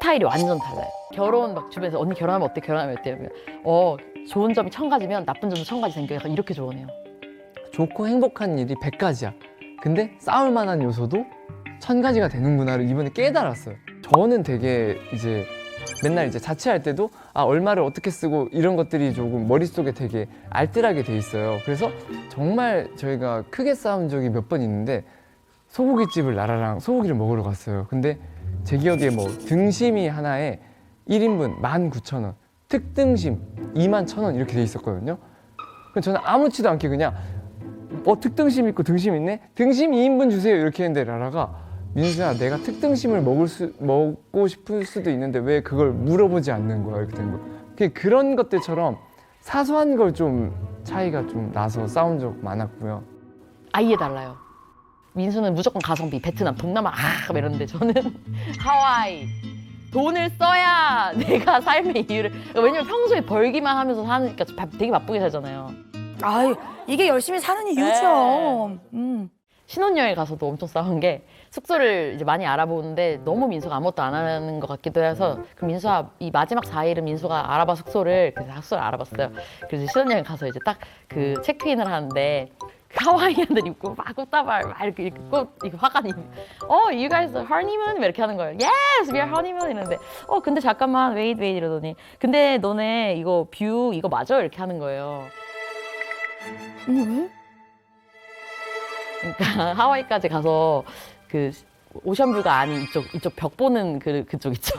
스타일이 완전 달라요. 결혼 막 주변에서 언니 결혼하면 어때? 결혼하면 어때? 이러면 좋은 점이 1000가지면 나쁜 점도 1000가지 생겨. 약간 이렇게 조언해요. 좋고 행복한 일이 100가지야. 근데 싸울 만한 요소도 1000가지가 되는구나를 이번에 깨달았어요. 저는 되게 이제 맨날 이제 자취할 때도 얼마를 어떻게 쓰고 이런 것들이 조금 머릿속에 되게 알뜰하게 돼 있어요. 그래서 정말 저희가 크게 싸운 적이 몇 번 있는데 소고기집을 나라랑 소고기를 먹으러 갔어요. 근데 제 기억에 뭐 등심이 하나에 1인분 19,000원, 특등심 21,000원 이렇게 돼 있었거든요. 그래서 저는 아무렇지도 않게 그냥 특등심 있고 등심 있네? 등심 2인분 주세요 이렇게 했는데 라라가 민수야 내가 특등심을 먹고 싶을 수도 있는데 왜 그걸 물어보지 않는 거야 이렇게 된 거야. 그런 것들처럼 사소한 걸 좀 차이가 좀 나서 싸운 적 많았고요. 아예 달라요. 민수는 무조건 가성비, 베트남, 동남아 막 이러는데 저는 하와이. 돈을 써야 내가 삶의 이유를. 왜냐면 평소에 벌기만 하면서 사니까 되게 바쁘게 살잖아요. 아유, 이게 열심히 사는 이유죠. 신혼여행 가서도 엄청 싸운 게 숙소를 이제 많이 알아보는데 너무 민수가 아무것도 안 하는 것 같기도 해서 그럼 민수야 이 마지막 4일은 민수가 알아봐 숙소를. 그래서 숙소를 알아봤어요. 그래서 신혼여행 가서 이제 딱 그 체크인을 하는데 하와이안들 입고 막 꽃다발 막 이렇게 꽃 이거 화관이 you guys honeymoon 이렇게 하는 거예요. Yes, we are honeymoon 이러는데 근데 잠깐만 wait 이러더니 근데 너네 이거 뷰 이거 맞아 이렇게 하는 거예요. 왜? 그러니까 하와이까지 가서 그 오션뷰가 아닌 이쪽 벽 보는 그쪽 있죠.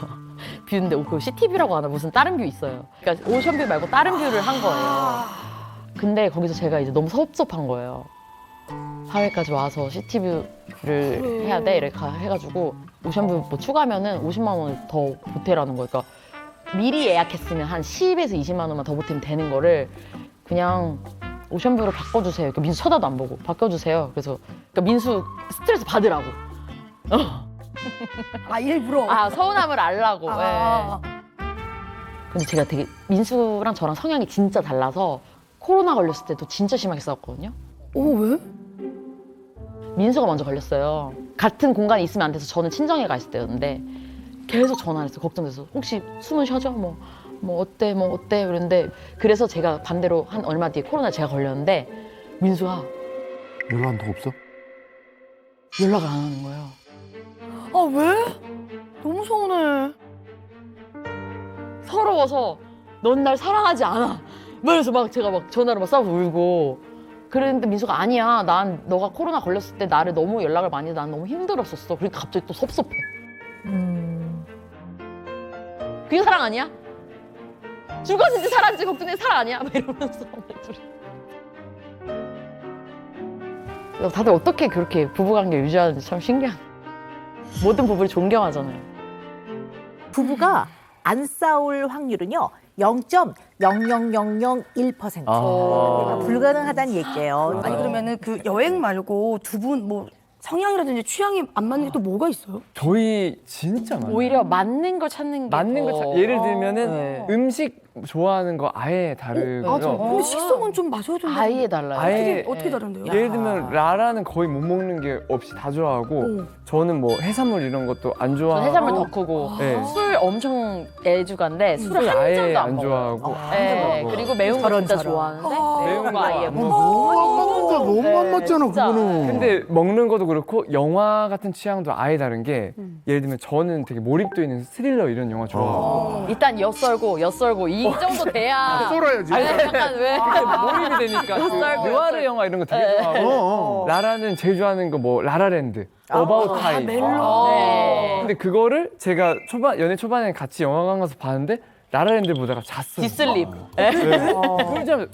뷰인데 그 시티뷰라고 하나 무슨 다른 뷰 있어요. 그러니까 오션뷰 말고 다른 뷰를 한 거예요. 근데 거기서 제가 이제 너무 섭섭한 거예요. 하와이까지 와서 시티뷰를 해야 돼 이렇게 해가지고 오션뷰 뭐 추가하면은 50만 원을 더 보태라는 거예요. 그러니까 미리 예약했으면 한 10에서 20만 원만 더 보태면 되는 거를 그냥 오션뷰로 바꿔주세요. 그러니까 민수 쳐다도 안 보고 바꿔주세요. 그래서 그러니까 민수 스트레스 받으라고. 일부러. 서운함을 알라고. 아. 예. 근데 제가 되게 민수랑 저랑 성향이 진짜 달라서 코로나 걸렸을 때도 진짜 심하게 싸웠거든요. 왜? 민수가 먼저 걸렸어요. 같은 공간에 있으면 안 돼서 저는 친정에 가 있을 때였는데 계속 전화를 했어요. 걱정돼서 혹시 숨은 쉬어져? 뭐 어때 그랬는데 그래서 제가 반대로 한 얼마 뒤에 코로나 제가 걸렸는데 민수가 연락 더 없어? 연락을 안 하는 거예요. 왜? 너무 서운해. 서러워서 넌 날 사랑하지 않아. 그래서 막 제가 막 전화로 막 싸우고 울고 그랬는데 민수가 아니야. 난 너가 코로나 걸렸을 때 나를 너무 연락을 많이 해서 난 너무 힘들었었어. 그러니까 갑자기 또 섭섭해. 그게 사랑 아니야? 죽었는지 살았는지 걱정돼 사랑 아니야? 막 이러면서 다들 어떻게 그렇게 부부관계 유지하는지 참 신기한. 모든 부부를 존경하잖아요. 부부가 안 싸울 확률은요 0.00001%. 불가능하다는 얘기예요. 아니 그러면은 그 여행 말고 두 분 뭐 성향이라든지 취향이 안 맞는 게 또 뭐가 있어요? 저희 진짜 많아요. 오히려 맞는 걸 찾는 게 맞는 걸 더. 예를 들면은 네. 음식 좋아하는 거 아예 다르고요. 근데 식성은 좀 맞아야 된다. 아예 달라요. 아예 어떻게 다른데요? 예를 들면 라라는 거의 못 먹는 게 없이 다 좋아하고 저는 뭐 해산물 이런 것도 안 전 좋아하고 해산물 덕후고 네. 술 엄청 애주가인데 술을 술 한 아예 잔도 안 안 먹어요. 좋아하고 네, 그리고 매운 거 진짜 저런. 좋아하는데 매운 거 아예 못 너무 안 네, 맞잖아 진짜. 그거는. 근데 먹는 것도 그렇고 영화 같은 취향도 아예 다른 게 예를 들면 저는 되게 몰입도 있는 스릴러 이런 영화 좋아하고 일단 엿썰고 이 정도 돼야 썰어야지. 아니, 약간 왜 몰입이 되니까 그 썰고, 느와르 영화 이런 거 되게 좋아하고 라라는 제일 좋아하는 거 뭐 라라랜드, 어바웃 타임. 네. 근데 그거를 제가 연애 초반에 같이 영화관 가서 봤는데 라라랜드 보다가 잤어요. 디슬립.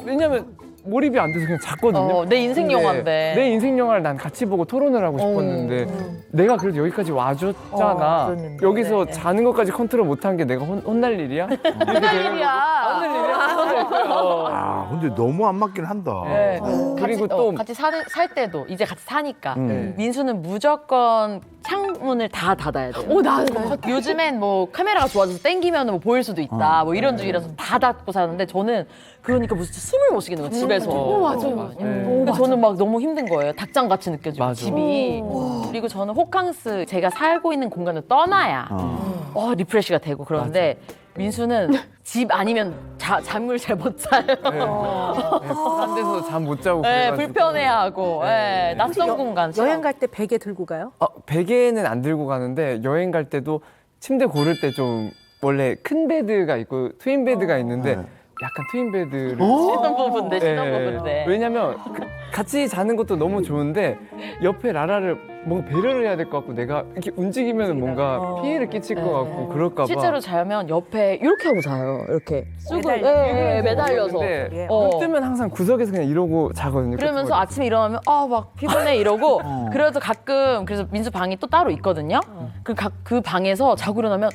왜냐면 몰입이 안 돼서 그냥 잤거든요. 내 인생 근데 영화인데. 내 인생 영화를 난 같이 보고 토론을 하고 싶었는데 내가 그래도 여기까지 와줬잖아. 그랬는데. 여기서 네. 자는 것까지 컨트롤 못한 게 내가 혼날 일이야? 혼날 일이야. 근데 너무 안 맞긴 한다. 네. 그리고 또 같이 살 때도 이제 같이 사니까 네. 민수는 무조건 창문을 다 닫아야 돼요. 요즘엔 뭐 카메라가 좋아져서 땡기면 뭐 보일 수도 있다. 뭐 이런 주의라서 다 닫고 사는데 저는 그러니까 무슨 숨을 못 쉬겠는 거예요, 집에서. 맞아요. 그래서 저는 막 너무 힘든 거예요. 닭장같이 느껴지고, 맞아. 집이. 그리고 저는 호캉스, 제가 살고 있는 공간을 떠나야 리프레시가 되고 그러는데 민수는 집 아니면 잠을 잘 못 자요. 한 데서 잠 못 자고 네, 그래가지고. 불편해하고 낯선 공간. 여행 갈 때 베개 들고 가요? 베개는 안 들고 가는데 여행 갈 때도 침대 고를 때 좀 원래 큰 베드가 있고 트윈 베드가 있는데 약간 트윈 베드를 신혼부부인데, 네. 신혼부부인데. 왜냐면 같이 자는 것도 너무 좋은데 옆에 라라를 뭔가 배려를 해야 될 것 같고 내가 이렇게 움직이면 뭔가 피해를 끼칠 것 같고 그럴까 봐. 실제로 자면 옆에 이렇게 하고 자요. 이렇게 쑥을 매달려서. 근데 어. 눈 뜨면 항상 구석에서 그냥 이러고 자거든요. 그러면서 아침에 일어나면 막 피곤해 이러고 그래서 가끔 그래서 민수 방이 또 따로 있거든요. 그 방에서 자고 일어나면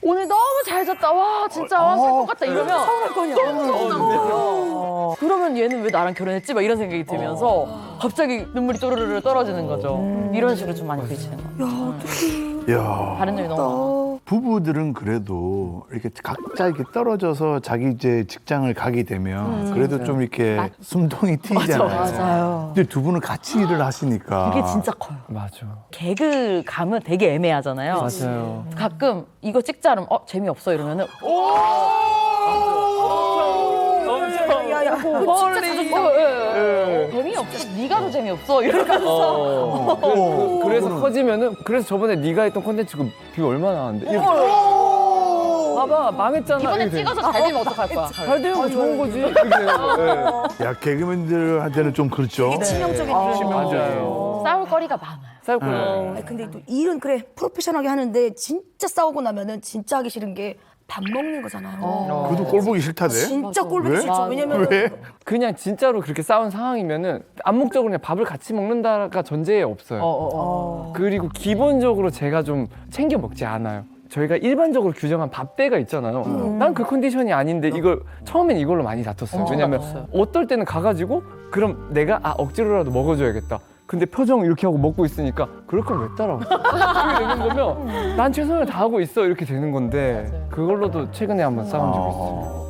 오늘 너무 잘 잤다. 와 진짜 살 것 같다 이러면 너무 서운한 거예요. 그러면 얘는 왜 나랑 결혼했지? 막 이런 생각이 들면서 갑자기 눈물이 또르르 떨어지는 거죠. 이런 식으로 좀 많이 부딪히는 거예요. 야. 다른 점이 너무 부부들은 그래도 이렇게 각자 이렇게 떨어져서 자기 이제 직장을 가게 되면 그래도 좀 이렇게 숨통이 트이잖아요. 맞아요. 근데 두 분은 같이 일을 하시니까 그게 진짜 커요. 맞아. 개그감은 되게 애매하잖아요. 맞아요. 가끔 이거 찍자 그러면 재미없어 이러면은 재미없어. 네가 더 재미없어 이러면서 그래서 커지면은 그래서 저번에 네가 했던 콘텐츠 그 뷰 얼마나 나왔는데? 봐봐 망했잖아. 이번에 이렇게 찍어서 잘 되면 어떡할 거야? 잘 되는 거 좋은 거지. 이렇게 돼요. 네. 야 개그맨들한테는 좀 그렇죠. 치명적인 맞아요. 싸울 거리가 많아요. 싸울 거예요. 아니, 근데 또 일은 그래 프로페셔널하게 하는데 진짜 싸우고 나면은 진짜 하기 싫은 게 밥 먹는 거잖아요. 그래도 꼴 보기 싫다대. 진짜 꼴보기 왜? 싫죠. 왜냐면 왜? 그냥 진짜로 그렇게 싸운 상황이면은 암묵적으로 그냥 밥을 같이 먹는다가 전제에 없어요. 그리고 기본적으로 제가 좀 챙겨 먹지 않아요. 저희가 일반적으로 규정한 밥대가 있잖아요. 난 그 컨디션이 아닌데 이걸 처음엔 이걸로 많이 다퉜어요. 왜냐면 어떨 때는 가가지고 그럼 내가 억지로라도 먹어줘야겠다. 근데 표정 이렇게 하고 먹고 있으니까 그럴 걸 왜 따라와? 그렇게 되는 거면 난 최선을 다하고 있어 이렇게 되는 건데 그걸로도 최근에 한번 싸운 적이 있어요.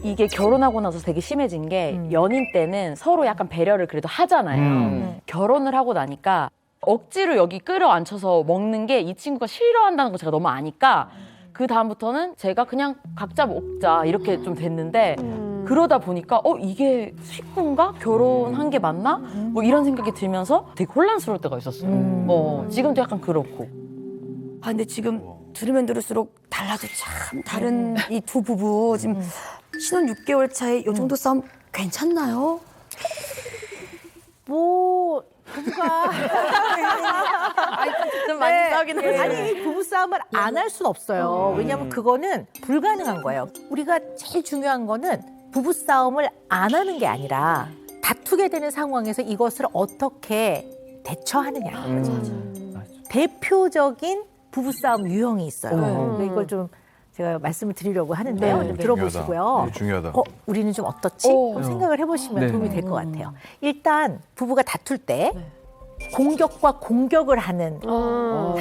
이게 결혼하고 나서 되게 심해진 게 연인 때는 서로 약간 배려를 그래도 하잖아요. 결혼을 하고 나니까 억지로 여기 끌어안혀서 먹는 게 이 친구가 싫어한다는 거 제가 너무 아니까 그 다음부터는 제가 그냥 각자 먹자 이렇게 좀 됐는데 그러다 보니까 이게 식구인가? 결혼한 게 맞나? 뭐 이런 생각이 들면서 되게 혼란스러울 때가 있었어요. 지금도 약간 그렇고. 아 근데 지금 들으면 들을수록 달라도 참 다른 이 두 부부 지금 신혼 6개월 차에 이 정도 싸움 괜찮나요? 뭐 부부가 좀 많이 싸우긴 했어요. 아니 이 부부 싸움을 안 할 수는 없어요. 왜냐하면 그거는 불가능한 거예요. 우리가 제일 중요한 거는 부부 싸움을 안 하는 게 아니라 다투게 되는 상황에서 이것을 어떻게 대처하느냐. 대표적인 부부 싸움 유형이 있어요. 이걸 좀 제가 말씀을 드리려고 하는데요. 좀 들어보시고요. 중요하다. 우리는 좀 어떻지? 좀 생각을 해보시면 네. 도움이 될 것 같아요. 일단 부부가 다툴 때 공격과 공격을 하는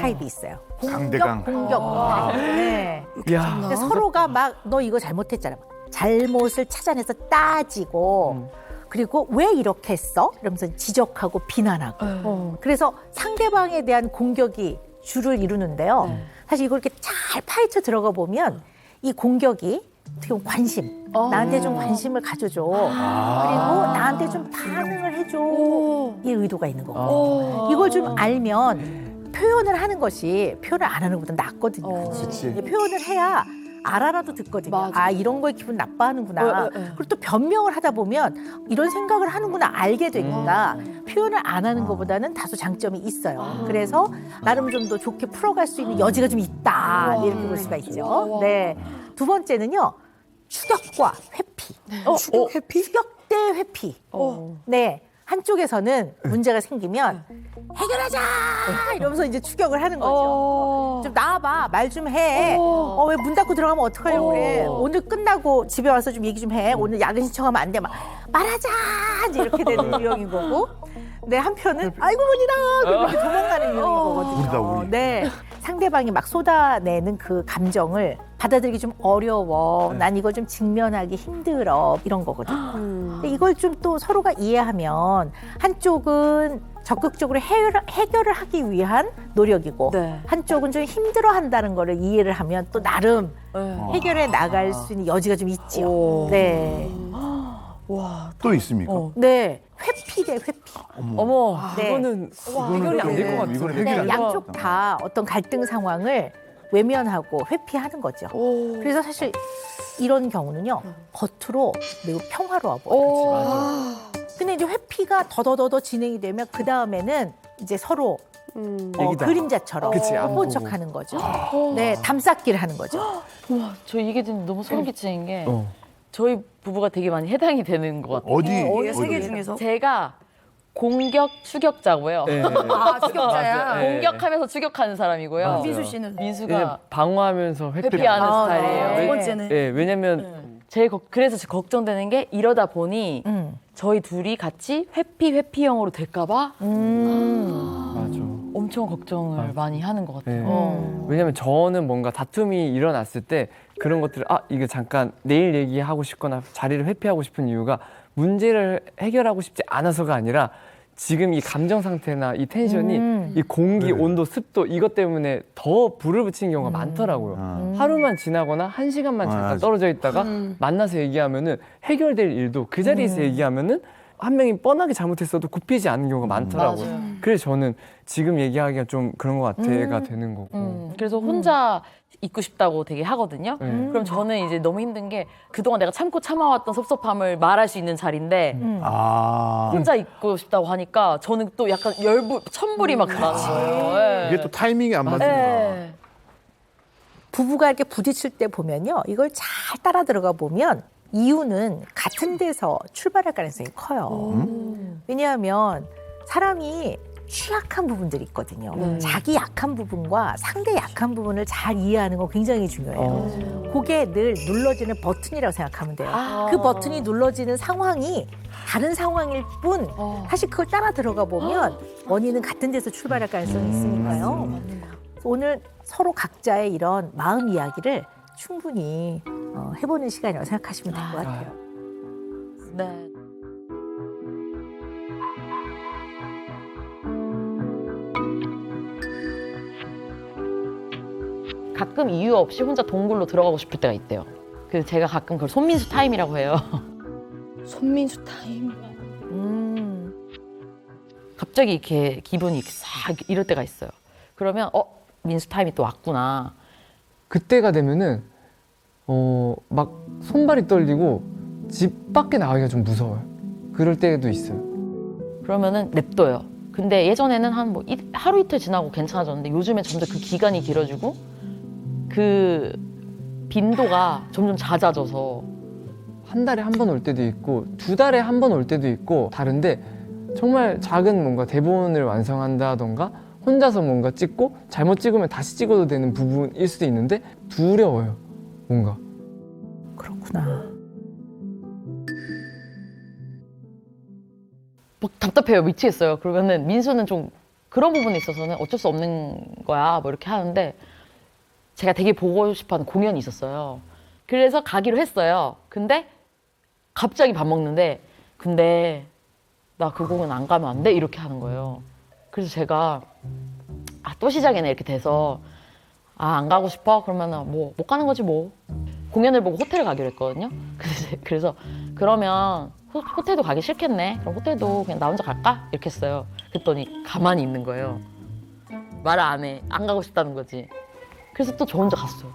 타입이 있어요. 강대강. 공격. 네. 야. 근데 서로가 막 너 이거 잘못했잖아. 잘못을 찾아내서 따지고 그리고 왜 이렇게 했어? 이러면서 지적하고 비난하고. 그래서 상대방에 대한 공격이 주를 이루는데요. 사실 이걸 이렇게 잘 파헤쳐 들어가 보면 이 공격이 어떻게 보면 관심. 나한테 좀 관심을 가져줘. 그리고 나한테 좀 반응을 해줘. 이 의도가 있는 거고. 이걸 좀 알면 표현을 하는 것이 표현을 안 하는 것보다 낫거든요. 그치. 표현을 해야 알아라도 듣거든요. 이런 거에 기분 나빠하는구나. 그리고 또 변명을 하다 보면 이런 생각을 하는구나 알게 되니까 표현을 안 하는 것보다는 다소 장점이 있어요. 그래서 나름 좀 더 좋게 풀어갈 수 있는 여지가 좀 있다. 이렇게 볼 수가 있죠. 네. 두 번째는요. 추격과 회피. 추격 회피? 추격 대 회피. 네. 한쪽에서는 문제가 생기면 해결하자 이러면서 이제 추격을 하는 거죠. 좀 나와봐, 말 좀 해. 왜 문 닫고 들어가면 어떡하려고 그래. 오늘 끝나고 집에 와서 좀 얘기 좀 해. 오늘 야근 신청하면 안 돼. 막 말하자 이제 이렇게 되는 유형인 거고. 내 한편은 아이고 언니다 그렇게 도망가는 유형인 거거든요. 우리다, 우리. 네, 상대방이 막 쏟아내는 그 감정을 받아들이기 좀 어려워. 난 이걸 좀 직면하기 힘들어. 이런 거거든요. 근데 이걸 좀 또 서로가 이해하면 한쪽은 적극적으로 해결을 하기 위한 노력이고 네. 한쪽은 좀 힘들어한다는 거를 이해를 하면 또 나름 해결해 나갈 수 있는 여지가 좀 있지요. 오. 네. 또 있습니까? 네. 회피래, 회피. 어머. 네. 이거는 해결이 안 될 것 같아요. 이거는 네, 해결이 안 양쪽 다 어떤 갈등 상황을 외면하고 회피하는 거죠. 그래서 사실 이런 경우는요, 겉으로 매우 평화로워 보여요. 근데 이제 회피가 더더더 진행이 되면 그 다음에는 이제 서로 얘기다. 그림자처럼 그치, 안 본 보고. 척하는 거죠. 네, 담쌓기를 하는 거죠. 우와, 저 이게 지금 너무 소름 끼치는 게 어. 저희 부부가 되게 많이 해당이 되는 것 같아요. 어디? 세계 중에서 제가 공격 추격자고요. 네. 아 추격자야. 네. 공격하면서 추격하는 사람이고요. 맞아요. 민수 씨는 민수가 왜냐면 방어하면서 회피하는 아, 스타일이에요. 네. 두 번째는 예, 왜냐면 그래서 걱정되는 게 이러다 보니 저희 둘이 같이 회피형으로 될까봐 맞아. 엄청 걱정을 많이 하는 것 같아요. 네. 왜냐면 저는 뭔가 다툼이 일어났을 때 그런 것들을 이거 잠깐 내일 얘기하고 싶거나 자리를 회피하고 싶은 이유가 문제를 해결하고 싶지 않아서가 아니라 지금 이 감정 상태나 이 텐션이 이 공기, 온도, 습도 이것 때문에 더 불을 붙이는 경우가 많더라고요. 하루만 지나거나 1시간만 잠깐 맞아. 떨어져 있다가 만나서 얘기하면은 해결될 일도 그 자리에서 얘기하면은 한 명이 뻔하게 잘못했어도 굽히지 않는 경우가 많더라고요. 맞아요. 그래서 저는 지금 얘기하기가 좀 그런 것 같아가 되는 거고. 그래서 혼자 있고 싶다고 되게 하거든요. 그럼 저는 이제 너무 힘든 게 그동안 내가 참고 참아왔던 섭섭함을 말할 수 있는 자리인데 아. 혼자 있고 싶다고 하니까 저는 또 약간 천불이 막 나는 거예요. 예. 이게 또 타이밍이 안 맞으니까. 예. 부부가 이렇게 부딪힐 때 보면요, 이걸 잘 따라 들어가 보면 이유는 같은 데서 출발할 가능성이 커요. 왜냐하면 사람이 취약한 부분들이 있거든요. 자기 약한 부분과 상대 약한 부분을 잘 이해하는 건 굉장히 중요해요. 그게 늘 눌러지는 버튼이라고 생각하면 돼요. 그 버튼이 눌러지는 상황이 다른 상황일 뿐 사실 그걸 따라 들어가 보면 원인은 같은 데서 출발할 가능성이 있으니까요. 그래서 오늘 서로 각자의 이런 마음 이야기를 충분히 해보는 시간이라고 생각하시면 될 것 같아요. 네. 가끔 이유 없이 혼자 동굴로 들어가고 싶을 때가 있대요. 그래서 제가 가끔 그걸 손민수 타임이라고 해요. 손민수 타임. 갑자기 이렇게 기분이 싹 이럴 때가 있어요. 그러면 민수 타임이 또 왔구나. 그때가 되면은 막 손발이 떨리고 집 밖에 나가기가 좀 무서워요. 그럴 때도 있어요. 그러면은 냅둬요. 근데 예전에는 한 뭐 하루 이틀 지나고 괜찮아졌는데 요즘에 점점 그 기간이 길어지고 그 빈도가 점점 잦아져서 한 달에 한 번 올 때도 있고 2달에 한 번 올 때도 있고 다른데 정말 작은 뭔가 대본을 완성한다던가 혼자서 뭔가 찍고 잘못 찍으면 다시 찍어도 되는 부분일 수도 있는데 두려워요. 뭔가. 그렇구나. 막 답답해요. 미치겠어요. 그러면은 민수는 좀 그런 부분에 있어서는 어쩔 수 없는 거야. 뭐 이렇게 하는데 제가 되게 보고 싶어하는 공연이 있었어요. 그래서 가기로 했어요. 근데 갑자기 밥 먹는데 근데 나 그 공연 안 가면 안 돼? 이렇게 하는 거예요. 그래서 제가 또 시작이네 이렇게 돼서 안 가고 싶어? 그러면은 뭐 못 가는 거지 뭐. 공연을 보고 호텔을 가기로 했거든요. 그래서 그러면 호텔도 가기 싫겠네. 그럼 호텔도 그냥 나 혼자 갈까? 이렇게 했어요. 그랬더니 가만히 있는 거예요. 말을 안 해. 안 가고 싶다는 거지. 그래서 또 저 혼자 갔어요.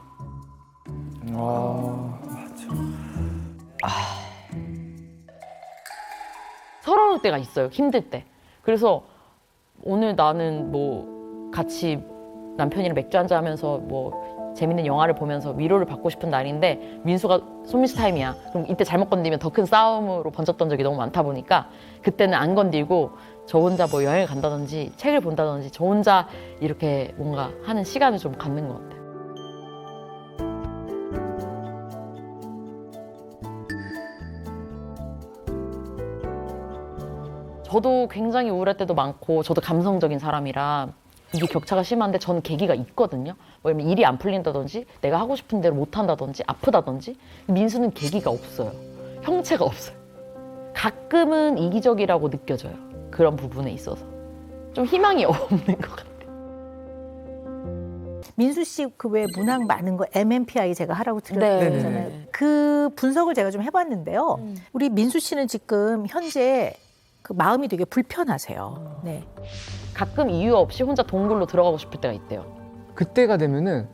서러울 때가 있어요. 힘들 때. 그래서 오늘 나는 뭐 같이 남편이랑 맥주 한잔 하면서 뭐 재밌는 영화를 보면서 위로를 받고 싶은 날인데 민수가 손민수 타임이야. 그럼 이때 잘못 건드리면 더 큰 싸움으로 번졌던 적이 너무 많다 보니까 그때는 안 건들고 저 혼자 뭐 여행을 간다든지 책을 본다든지 저 혼자 이렇게 뭔가 하는 시간을 좀 갖는 것 같아요. 저도 굉장히 우울할 때도 많고 저도 감성적인 사람이라 이게 격차가 심한데 저는 계기가 있거든요. 왜냐면 일이 안 풀린다든지 내가 하고 싶은 대로 못 한다든지 아프다든지. 민수는 계기가 없어요. 형체가 없어요. 가끔은 이기적이라고 느껴져요. 그런 부분에 있어서 좀 희망이 없는 것 같아요. 민수 씨 그 왜 문항 많은 거 MMPI 제가 하라고 네. 드렸잖아요. 그 분석을 제가 좀 해봤는데요. 우리 민수 씨는 지금 현재 그 마음이 되게 불편하세요. 네. 가끔 이유 없이 혼자 동굴로 들어가고 싶을 때가 있대요. 그때가 되면은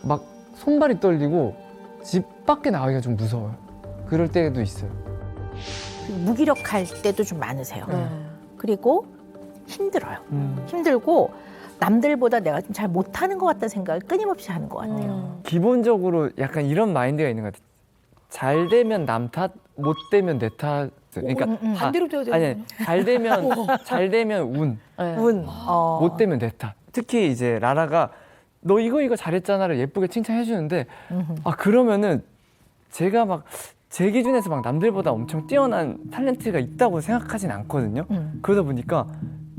막 손발이 떨리고 집 밖에 나가기가 좀 무서워요. 그럴 때도 있어요. 무기력할 때도 좀 많으세요. 네. 그리고 힘들어요. 힘들고 남들보다 내가 좀 잘 못하는 것 같다는 생각을 끊임없이 하는 것 같아요. 기본적으로 약간 이런 마인드가 있는 것 같아요. 잘 되면 남 탓, 못 되면 내 탓. 그러니까 반대로 돼야 아니 되는 잘 되면 운, 네. 운. 못 되면 내 탓. 특히 이제 라라가 너 이거 잘했잖아를 예쁘게 칭찬해 주는데 그러면은 제가 막 제 기준에서 막 남들보다 엄청 뛰어난 탤런트가 있다고 생각하진 않거든요. 그러다 보니까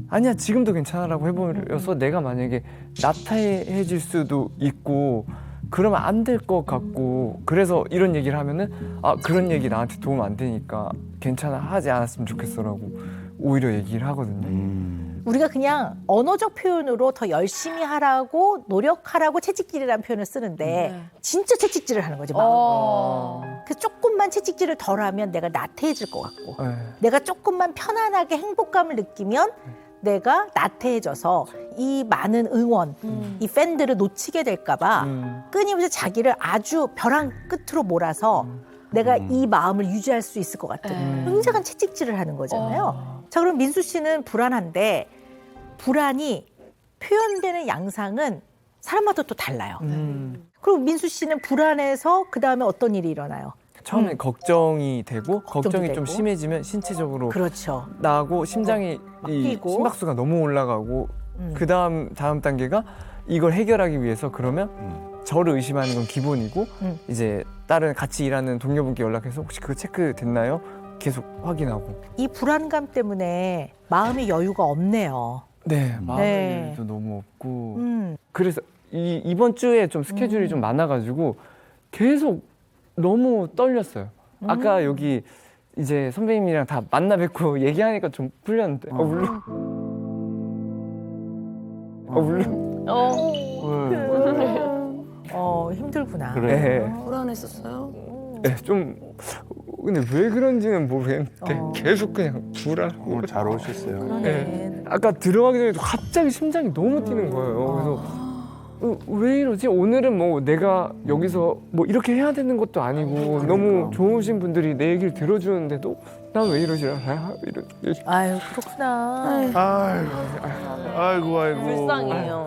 아니야 지금도 괜찮아라고 해버려서 내가 만약에 나태해질 수도 있고 그러면 안 될 것 같고 그래서 이런 얘기를 하면은 그런 얘기 나한테 도움 안 되니까 괜찮아 하지 않았으면 좋겠어라고 오히려 얘기를 하거든요. 우리가 그냥 언어적 표현으로 더 열심히 하라고 노력하라고 채찍질이라는 표현을 쓰는데 진짜 채찍질을 하는 거지 마음. 그래서 조금만 채찍질을 덜하면 내가 나태해질 것 같고 네. 내가 조금만 편안하게 행복감을 느끼면 내가 나태해져서 이 많은 응원, 이 팬들을 놓치게 될까 봐 끊임없이 자기를 아주 벼랑 끝으로 몰아서 내가 이 마음을 유지할 수 있을 것 같은 굉장한 채찍질을 하는 거잖아요. 자, 그럼 민수 씨는 불안한데 불안이 표현되는 양상은 사람마다 또 달라요. 그리고 민수 씨는 불안해서 그 다음에 어떤 일이 일어나요? 처음에 걱정이 되고 걱정이 되고. 좀 심해지면 신체적으로 그렇죠. 나고 심장이 이 뛰고. 심박수가 너무 올라가고 그 다음 단계가 이걸 해결하기 위해서 그러면 저를 의심하는 건 기본이고 이제 다른 같이 일하는 동료분께 연락해서 혹시 그거 체크됐나요? 계속 확인하고. 이 불안감 때문에 마음의 여유가 없네요. 네, 마음의 네. 여유도 너무 없고 그래서 이번 주에 좀 스케줄이 좀 많아가지고 계속 너무 떨렸어요. 아까 여기 이제 선배님이랑 다 만나 뵙고 얘기하니까 좀 풀렸는데 울려. 힘들구나. 그래. 네. 불안했었어요. 네, 좀 근데 왜 그런지는 모르겠는데 계속 그냥 불안하고 오늘 잘 오셨어요. 네. 아까 들어가기 전에도 갑자기 심장이 너무 뛰는 거예요. 그래서 왜 이러지? 오늘은 뭐 내가 여기서 뭐 이렇게 해야 되는 것도 아니고 너무 좋으신 분들이 내 얘기를 들어주는데도 난 왜 이러지 않아요? 아유, 그렇구나. 아이고. 불쌍해요.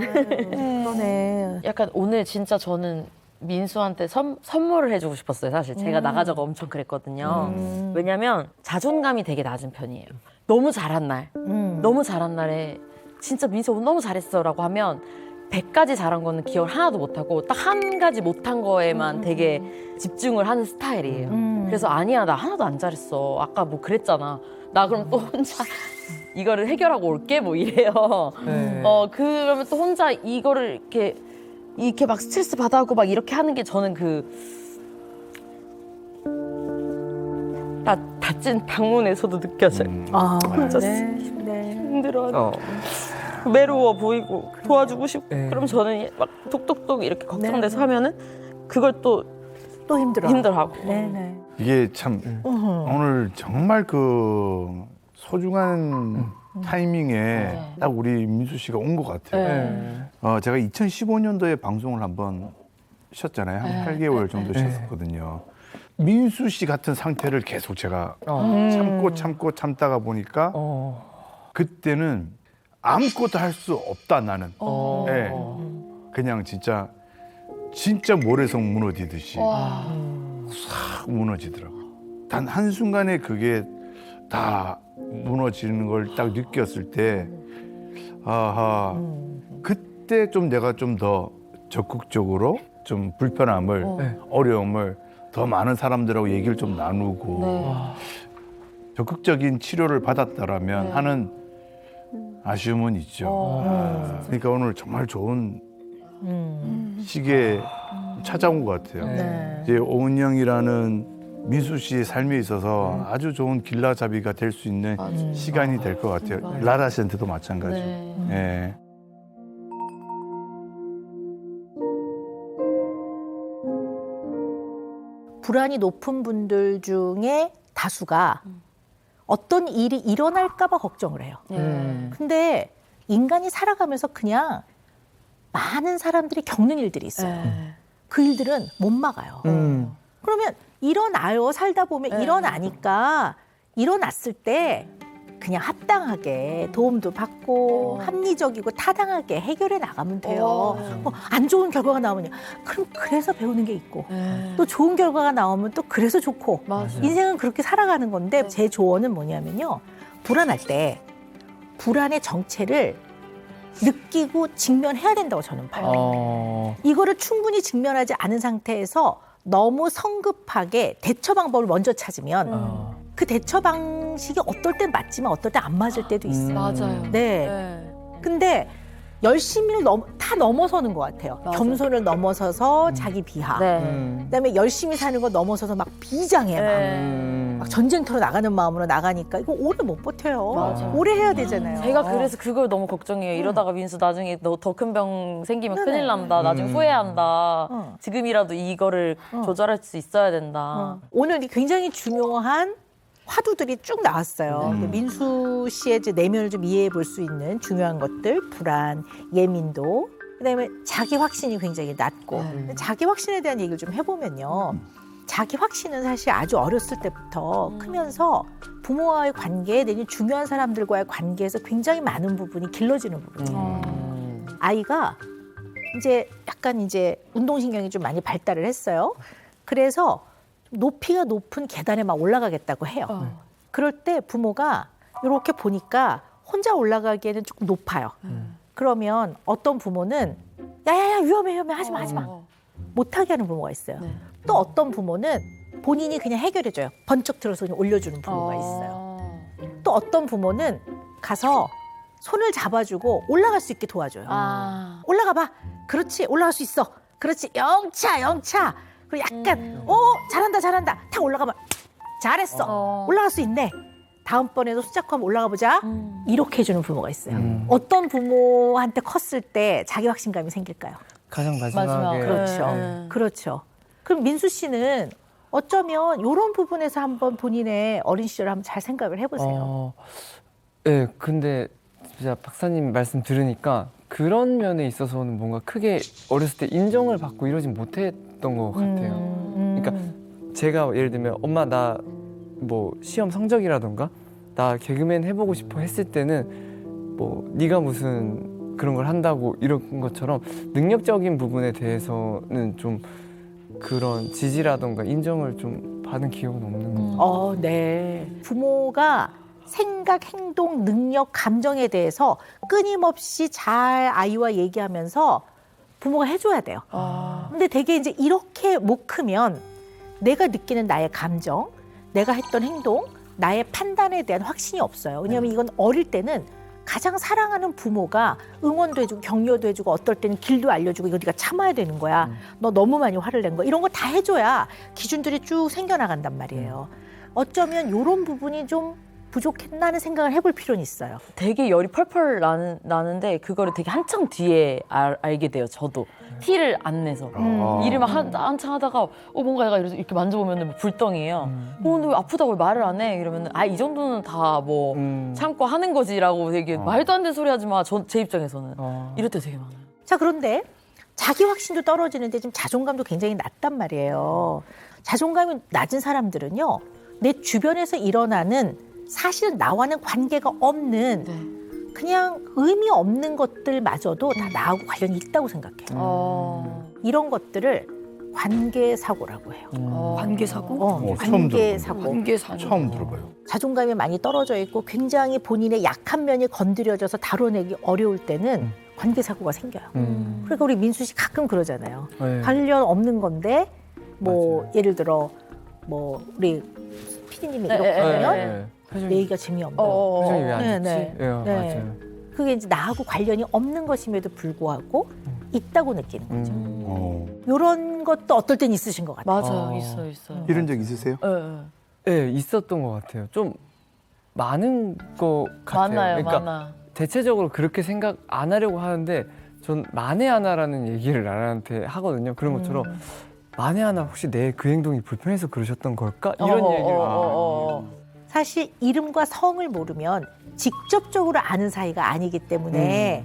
그러네. 약간 오늘 진짜 저는 민수한테 선물을 해주고 싶었어요. 사실 제가 나가자고 엄청 그랬거든요. 왜냐면 자존감이 되게 낮은 편이에요. 너무 잘한 날, 너무 잘한 날에 진짜 민수 오늘 너무 잘했어라고 하면 100가지 잘한 거는 기억을 하나도 못하고 딱 한 가지 못한 거에만 되게 집중을 하는 스타일이에요. 그래서 아니야 나 하나도 안 잘했어. 아까 뭐 그랬잖아. 나 그럼 또 혼자 이거를 해결하고 올게 뭐 이래요. 네. 그러면 또 혼자 이거를 이렇게 막 스트레스 받아하고 막 이렇게 하는 게 저는 닫힌 방문에서도 느껴져요. 혼자 네. 힘들어. 외로워 보이고 도와주고 싶고 네. 그럼 저는 막 톡톡톡 이렇게 걱정돼서 하면은 그걸 또 힘들어. 힘들어하고. 네네. 이게 참 오늘 정말 그 소중한 타이밍에 딱 우리 민수 씨가 온 것 같아요. 제가 2015년도에 방송을 한번 쉬었잖아요. 한 8개월 정도 쉬었거든요. 민수 씨 같은 상태를 계속 제가 참다가 보니까 그때는 아무것도 할 수 없다 나는. 네. 그냥 진짜 모래성 무너지듯이 싹 무너지더라고. 단 한순간에 그게 다 무너지는 걸 딱 느꼈을 때 그때 좀 내가 좀 더 적극적으로 좀 불편함을 어려움을 더 많은 사람들하고 얘기를 좀 나누고 적극적인 치료를 받았다라면 하는 아쉬움은 있죠. 그러니까 오늘 정말 좋은 시기에 찾아온 것 같아요. 네. 이제 오은영이라는 민수 씨의 삶에 있어서 아주 좋은 길라잡이가 될 수 있는 시간이 될 것 같아요. 라라 씨한테도 마찬가지. 네. 예. 불안이 높은 분들 중에 다수가 어떤 일이 일어날까 봐 걱정을 해요. 근데 인간이 살아가면서 그냥 많은 사람들이 겪는 일들이 있어요. 그 일들은 못 막아요. 그러면 일어나요. 살다 보면 일어나니까 일어났을 때 그냥 합당하게 도움도 받고 합리적이고 타당하게 해결해 나가면 돼요. 안 좋은 결과가 나오면 그럼 그래서 배우는 게 있고 또 좋은 결과가 나오면 또 그래서 좋고 인생은 그렇게 살아가는 건데 제 조언은 뭐냐면요. 불안할 때 불안의 정체를 느끼고 직면해야 된다고 저는 봐요. 이거를 충분히 직면하지 않은 상태에서 너무 성급하게 대처 방법을 먼저 찾으면 그 대처 방식이 어떨 땐 맞지만 어떨 땐 안 맞을 때도 있어요. 맞아요. 네. 근데 열심히를 다 넘어서는 것 같아요. 겸손을 넘어서서 자기 비하. 그다음에 열심히 사는 거 넘어서서 막 비장해. 막 전쟁터로 나가는 마음으로 나가니까 이거 오래 못 버텨요. 맞아요. 오래 해야 되잖아요. 제가 그래서 그걸 너무 걱정해요. 이러다가 민수 나중에 너 더 큰 병 생기면 큰일 난다. 나중에 후회한다. 지금이라도 이거를 조절할 수 있어야 된다. 오늘 굉장히 중요한 화두들이 쭉 나왔어요. 민수 씨의 이제 내면을 좀 이해해 볼 수 있는 중요한 것들, 불안, 예민도, 그다음에 자기 확신이 굉장히 낮고 자기 확신에 대한 얘기를 좀 해보면요. 자기 확신은 사실 아주 어렸을 때부터 크면서 부모와의 관계 내지 중요한 사람들과의 관계에서 굉장히 많은 부분이 길러지는 부분이에요. 아이가 이제 약간 이제 운동신경이 좀 많이 발달을 했어요. 그래서 높이가 높은 계단에 막 올라가겠다고 해요. 그럴 때 부모가 이렇게 보니까 혼자 올라가기에는 조금 높아요. 그러면 어떤 부모는 야야야 위험해 하지 마. 못하게 하는 부모가 있어요. 또 어떤 부모는 본인이 그냥 해결해줘요. 번쩍 들어서 그냥 올려주는 부모가 있어요. 또 어떤 부모는 가서 손을 잡아주고 올라갈 수 있게 도와줘요. 올라가 봐. 그렇지 올라갈 수 있어. 그렇지 영차. 그리고 약간 잘한다. 탁 올라가면 잘했어. 올라갈 수 있네. 다음번에도 손잡고 한번 올라가 보자. 이렇게 해주는 부모가 있어요. 어떤 부모한테 컸을 때 자기 확신감이 생길까요? 가장 마지막에 그렇죠. 그럼 민수 씨는 어쩌면 이런 부분에서 한번 본인의 어린 시절을 한번 잘 생각을 해보세요. 네, 근데 진짜 박사님 말씀 들으니까 그런 면에 있어서는 뭔가 크게 어렸을 때 인정을 받고 이러진 못했던 것 같아요. 그러니까 제가 예를 들면 엄마 나 뭐 시험 성적이라던가 나 개그맨 해보고 싶어 했을 때는 뭐 네가 무슨 그런 걸 한다고 이런 것처럼 능력적인 부분에 대해서는 좀 그런 지지라던가 인정을 좀 받은 기억은 없는 것 같아요. 네. 부모가 생각, 행동, 능력, 감정에 대해서 끊임없이 잘 아이와 얘기하면서 부모가 해줘야 돼요. 근데 되게 이제 이렇게 못 크면 내가 느끼는 나의 감정, 내가 했던 행동, 나의 판단에 대한 확신이 없어요. 왜냐하면 이건 어릴 때는 가장 사랑하는 부모가 응원도 해주고 격려도 해주고 어떨 때는 길도 알려주고 이거 네가 참아야 되는 거야. 너 너무 많이 화를 낸 거야. 이런 거 다 해줘야 기준들이 쭉 생겨나간단 말이에요. 어쩌면 이런 부분이 좀 부족했나 하는 생각을 해볼 필요는 있어요. 되게 열이 펄펄 나는데 그거를 되게 한참 뒤에 알게 돼요. 저도 티를 안 내서 일을 막 한참 하다가 뭔가 내가 이렇게 만져보면 불덩이에요. 근데 왜 아프다고 말을 안 해? 이러면 이 정도는 다 뭐 참고 하는 거지라고 되게 말도 안 되는 소리 하지 마. 제 입장에서는 이럴 때 되게 많아요. 자, 그런데 자기 확신도 떨어지는데 지금 자존감도 굉장히 낮단 말이에요. 자존감이 낮은 사람들은요, 내 주변에서 일어나는 사실은 나와는 관계가 없는 그냥 의미 없는 것들마저도 다 나하고 관련이 있다고 생각해요. 이런 것들을 관계사고라고 해요. 관계사고? 관계사고. 관계사고. 처음 들어봐요. 자존감이 많이 떨어져 있고 굉장히 본인의 약한 면이 건드려져서 다뤄내기 어려울 때는 관계사고가 생겨요. 그러니까 우리 민수 씨 가끔 그러잖아요. 네. 관련 없는 건데 뭐 맞아요. 예를 들어 뭐 우리 PD님이 이렇게 하면 얘기가 재미없는. 표정이 왜 안 좋지? 네. 예, 네. 맞아요. 그게 이제 나하고 관련이 없는 것임에도 불구하고 있다고 느끼는 거죠. 어. 이런 것도 어떨 땐 있으신 것 같아요. 맞아요. 있어요. 이런 적 있으세요? 예. 예, 있었던 것 같아요. 좀 많은 것 같아요. 많아요. 그러니까 많아. 대체적으로 그렇게 생각 안 하려고 하는데 전 만에 하나라는 얘기를 나라한테 하거든요. 그런 것처럼 만에 하나 혹시 내 그 행동이 불편해서 그러셨던 걸까? 이런 얘기를 사실 이름과 성을 모르면 직접적으로 아는 사이가 아니기 때문에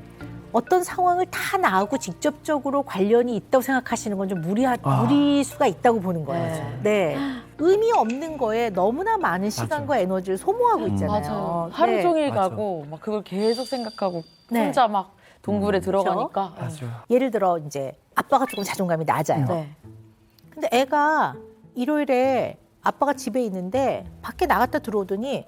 어떤 상황을 다 나하고 직접적으로 관련이 있다고 생각하시는 건 좀 무리수가 있다고 보는 거예요. 네. 의미 없는 거에 너무나 많은 시간과 에너지를 소모하고 있잖아요. 맞아요. 하루 네. 종일 맞아. 가고 막 그걸 계속 생각하고 네. 혼자 막 동굴에 들어가니까. 맞아요. 예를 들어 이제 아빠가 조금 자존감이 낮아요. 네. 근데 애가 일요일에 아빠가 집에 있는데 밖에 나갔다 들어오더니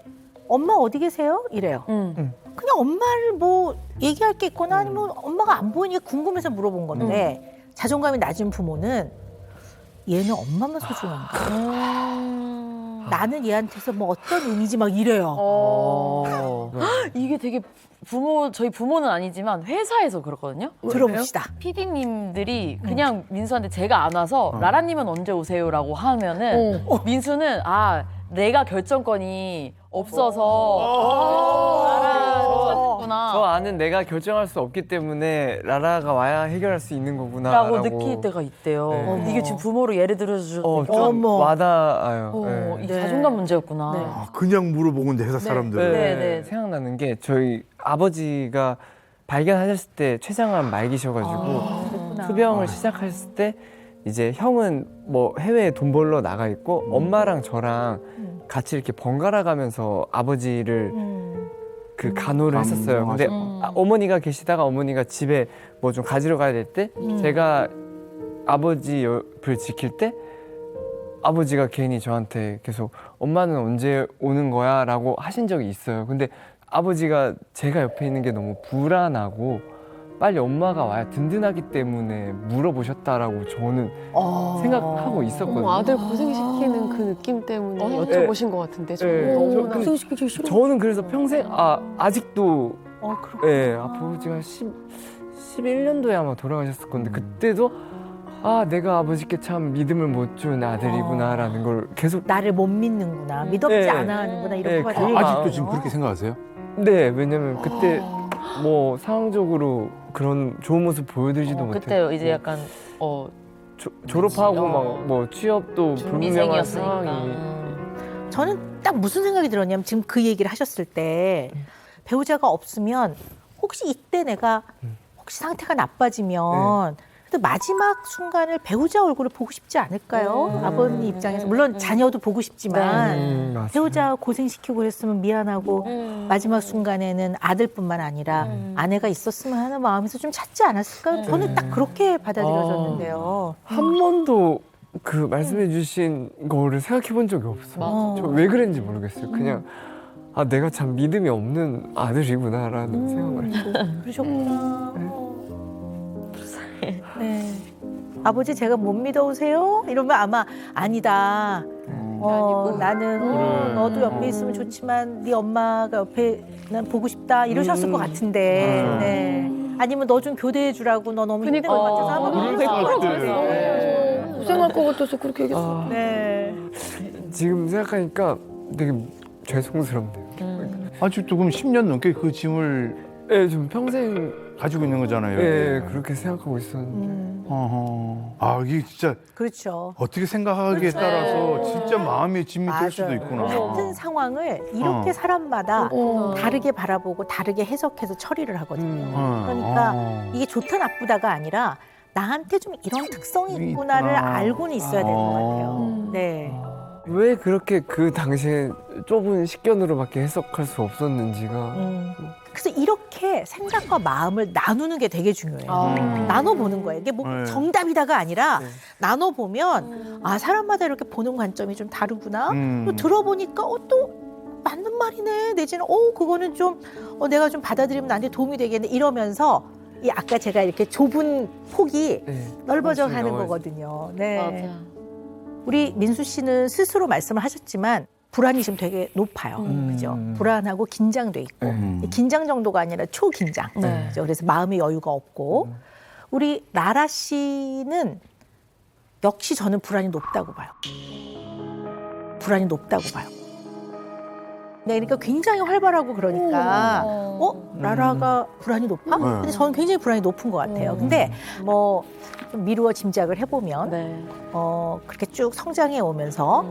엄마 어디 계세요? 이래요. 그냥 엄마를 뭐 얘기할 게 있거나 아니면 엄마가 안 보이니까 궁금해서 물어본 건데 자존감이 낮은 부모는 얘는 엄마만 소중한가? 나는 얘한테서 뭐 어떤 의미지 막 이래요. 이게 되게 저희 부모는 아니지만 회사에서 그렇거든요. 들어봅시다. PD님들이 그냥 민수한테 제가 안 와서 라라님은 언제 오세요라고 하면은 민수는 내가 결정권이 없어서 라라를 찾는구나 저 아는 내가 결정할 수 없기 때문에 라라가 와야 해결할 수 있는 거구나 라고 느낄 때가 있대요. 네. 이게 지금 부모로 예를 들어서 좀 어머. 와닿아요. 네. 이게 자존감 문제였구나. 네. 아, 그냥 물어보는데 회사 사람들은. 네. 생각나는 게 저희 아버지가 발견하셨을 때 췌장암 말기셔가지고 투병을 시작했을 때 이제 형은 뭐 해외에 돈 벌러 나가 있고 엄마랑 저랑 같이 이렇게 번갈아 가면서 아버지를 그 간호를 했었어요. 근데 어머니가 계시다가 어머니가 집에 뭐 좀 가지러 가야 될 때 제가 아버지 옆을 지킬 때 아버지가 괜히 저한테 계속 엄마는 언제 오는 거야? 라고 하신 적이 있어요. 근데 아버지가 제가 옆에 있는 게 너무 불안하고 빨리 엄마가 와야 든든하기 때문에 물어보셨다라고 저는 생각하고 있었거든요. 아들 고생시키는 그 느낌 때문에 여쭤보신 것 같은데 네. 너무나 고생시키기 싫어. 저는 그래서 평생 아직도 그렇구나. 예, 아버지가 11년도에 아마 돌아가셨을 건데 그때도 내가 아버지께 참 믿음을 못 준 아들이구나라는 걸 계속 나를 못 믿는구나, 믿op지 네. 않아 하는구나 이런 네, 거가 그 아직도 지금 그렇게 생각하세요? 네, 왜냐면 그때 뭐 상황적으로 그런 좋은 모습 보여드리지도 못했고 그때 이제 약간 졸업하고 막 뭐 취업도 불분명한 상황이 준비생이었으니까. 저는 딱 무슨 생각이 들었냐면 지금 그 얘기를 하셨을 때 배우자가 없으면 혹시 이때 내가 혹시 상태가 나빠지면 그래도 마지막 순간을 배우자 얼굴을 보고 싶지 않을까요? 아버님 입장에서 물론 자녀도 보고 싶지만 맞습니다. 배우자 고생시키고 그랬으면 미안하고 마지막 순간에는 아들뿐만 아니라 아내가 있었으면 하는 마음에서 좀 찾지 않았을까요? 저는 딱 그렇게 받아들여졌는데요. 한 번도 그 말씀해 주신 거를 생각해 본 적이 없어요. 저 왜 그랬는지 모르겠어요. 그냥 내가 참 믿음이 없는 아들이구나라는 생각을 했고 그러셨구나. 네. 아버지 제가 못 믿어오세요? 이러면 아마 아니다. 나는 너도 옆에 있으면 좋지만 네 엄마가 옆에 난 보고 싶다 이러셨을 것 같은데. 네. 아니면 너 좀 교대해 주라고 너 너무 힘든 것 같아서 아마 그럴 그랬을 것 것 같아요. 같아요. 고생할 것 같아서 그렇게 얘기했어. 네. 지금 생각하니까 되게 죄송스럽네요. 아직도 그럼 10년 넘게 그 짐을 네, 좀 평생 가지고 있는 거잖아요. 네, 그렇게 생각하고 있었는데 이게 진짜 그렇죠. 어떻게 생각하기에 따라서 진짜 마음의 짐이 될 수도 맞아요. 있구나. 같은 상황을 이렇게 사람마다 다르게 바라보고 다르게 해석해서 처리를 하거든요. 그러니까 이게 좋다 나쁘다가 아니라 나한테 좀 이런 특성이 있구나를 있구나. 알고는 있어야 되는 것 같아요. 네. 왜 그렇게 그 당시에 좁은 식견으로밖에 해석할 수 없었는지가 그래서 이렇게 생각과 마음을 나누는 게 되게 중요해요. 나눠보는 거예요. 이게 뭐 네. 정답이다가 아니라 나눠보면 사람마다 이렇게 보는 관점이 좀 다르구나. 음. 또 들어보니까 또 맞는 말이네. 내지는 그거는 좀 내가 좀 받아들이면 나한테 도움이 되겠네. 이러면서 이 아까 제가 이렇게 좁은 폭이 넓어져 가는 거거든요. 네. 맞아. 우리 민수 씨는 스스로 말씀을 하셨지만 불안이 지금 되게 높아요. 그죠? 불안하고 긴장돼 있고 긴장 정도가 아니라 초긴장. 네. 그죠? 그래서 마음의 여유가 없고 우리 라라 씨는 역시 저는 불안이 높다고 봐요. 불안이 높다고 봐요. 네, 그러니까 굉장히 활발하고 그러니까 라라가 불안이 높아? 근데 저는 굉장히 불안이 높은 것 같아요. 근데 뭐 좀 미루어 짐작을 해보면 네. 그렇게 쭉 성장해 오면서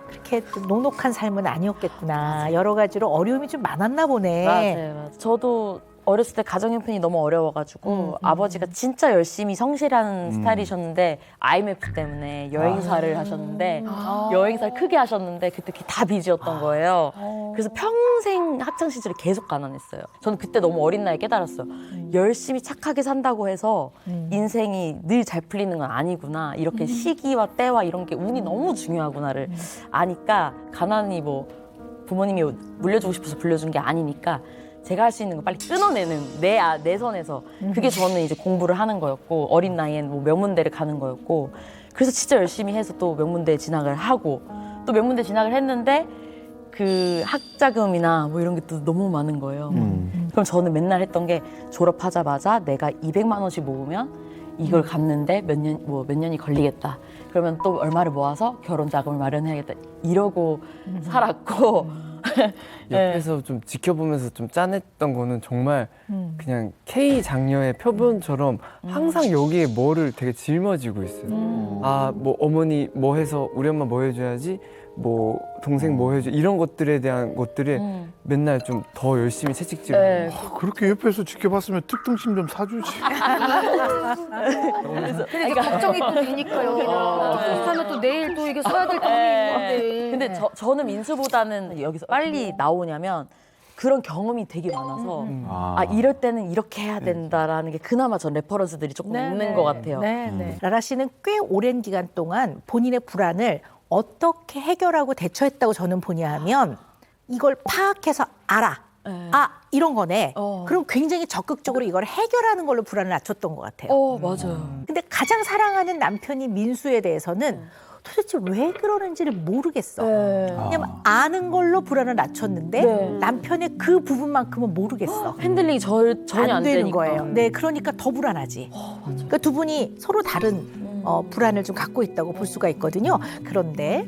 그렇게 좀 녹록한 삶은 아니었겠구나. 여러 가지로 어려움이 좀 많았나 보네. 맞아요. 저도 어렸을 때 가정 형편이 너무 어려워가지고 아버지가 진짜 열심히 성실한 스타일이셨는데 IMF 때문에 여행사를 하셨는데 여행사를 크게 하셨는데 그때 그게 다 빚이었던 거예요. 그래서 평생 학창 시절에 계속 가난했어요. 저는 그때 너무 어린 나이에 깨달았어요. 열심히 착하게 산다고 해서 인생이 늘 잘 풀리는 건 아니구나. 이렇게 시기와 때와 이런 게 운이 너무 중요하구나를 아니까 가난이 뭐 부모님이 물려주고 싶어서 불려준 게 아니니까 제가 할 수 있는 거 빨리 끊어내는 내 선에서 그게 저는 이제 공부를 하는 거였고 어린 나이엔 뭐 명문대를 가는 거였고 그래서 진짜 열심히 해서 또 명문대에 진학을 하고 또 명문대 진학을 했는데 그 학자금이나 뭐 이런 게 또 너무 많은 거예요. 그럼 저는 맨날 했던 게 졸업하자마자 내가 200만 원씩 모으면 이걸 갚는데 몇 년이 걸리겠다. 그러면 또 얼마를 모아서 결혼 자금을 마련해야겠다. 이러고 살았고 옆에서 좀 지켜보면서 좀 짠했던 거는 정말 그냥 K 장녀의 표본처럼 항상 여기에 뭐를 되게 짊어지고 있어요. 아, 뭐 어머니 뭐 해서 우리 엄마 뭐 해줘야지, 뭐 동생 뭐 해줘 이런 것들에 대한 것들을 맨날 좀 더 열심히 채찍질을. 네. 그렇게 옆에서 지켜봤으면 특등심 좀 사주지. 근데 걱정이 또 되니까 여기는. 그렇다면 또 내일 또 이게 써야 될 돈이 있는데. 근데 저는 민수보다는 여기서 빨리 나오냐면 그런 경험이 되게 많아서 아 이럴 때는 이렇게 해야 된다라는 게 그나마 전 레퍼런스들이 조금 있는 것 같아요. 라라 씨는 꽤 오랜 기간 동안 본인의 불안을 어떻게 해결하고 대처했다고 저는 보냐 하면 이걸 파악해서 알아. 아, 이런 거네. 그럼 굉장히 적극적으로 이걸 해결하는 걸로 불안을 낮췄던 것 같아요. 맞아요. 근데 가장 사랑하는 남편이 민수에 대해서는 도대체 왜 그러는지를 모르겠어. 그냥 아는 걸로 불안을 낮췄는데 남편의 그 부분만큼은 모르겠어. 핸들링이 전혀 안 되는 되니까. 거예요. 네, 그러니까 더 불안하지. 그러니까 두 분이 서로 다른 불안을 좀 갖고 있다고 볼 수가 있거든요. 그런데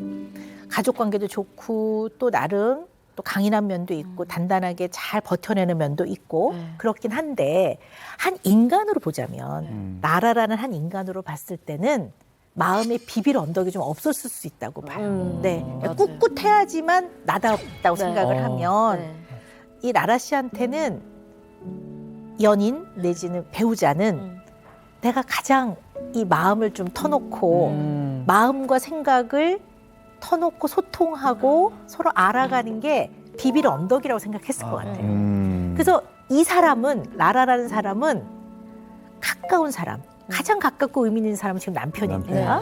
가족 관계도 좋고 또 나름 또 강인한 면도 있고 단단하게 잘 버텨내는 면도 있고 그렇긴 한데 한 인간으로 보자면 나라라는 한 인간으로 봤을 때는 마음에 비빌 언덕이 좀 없었을 수 있다고 봐요. 네, 맞아요. 꿋꿋해야지만 나답다고 생각을 하면 이 라라 씨한테는 연인 내지는 배우자는 내가 가장 이 마음을 좀 터놓고 마음과 생각을 터놓고 소통하고 서로 알아가는 게 비빌 언덕이라고 생각했을 것 같아요. 그래서 이 사람은 라라라는 사람은 가까운 사람, 가장 가깝고 의미 있는 사람은 지금 남편입니다.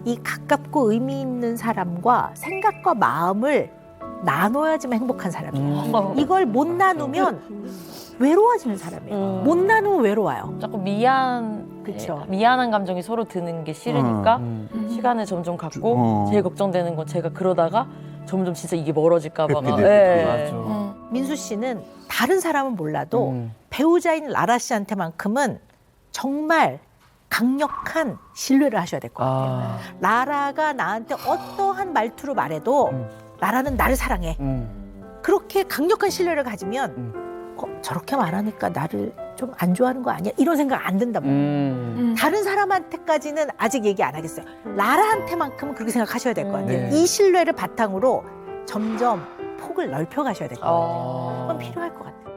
이 가깝고 의미 있는 사람과 생각과 마음을 나눠야지만 행복한 사람이에요. 이걸 못 나누면 외로워지는 사람이에요. 못 나누면 외로워요. 자꾸 그쵸. 미안한 감정이 서로 드는 게 싫으니까 시간을 점점 갖고 제일 걱정되는 건 제가 그러다가 점점 진짜 이게 멀어질까 봐가. 그렇게 됐구나. 맞아. 민수 씨는 다른 사람은 몰라도 배우자인 라라 씨한테만큼은 정말 강력한 신뢰를 하셔야 될 것 같아요. 라라가 나한테 어떠한 말투로 말해도 라라는 나를 사랑해. 그렇게 강력한 신뢰를 가지면 저렇게 말하니까 나를 좀 안 좋아하는 거 아니야? 이런 생각 안 든단 말이에요. 다른 사람한테까지는 아직 얘기 안 하겠어요. 라라한테만큼은 그렇게 생각하셔야 될 것 같아요. 네. 이 신뢰를 바탕으로 점점 폭을 넓혀 가셔야 될 것 같아요. 그건 필요할 것 같아요.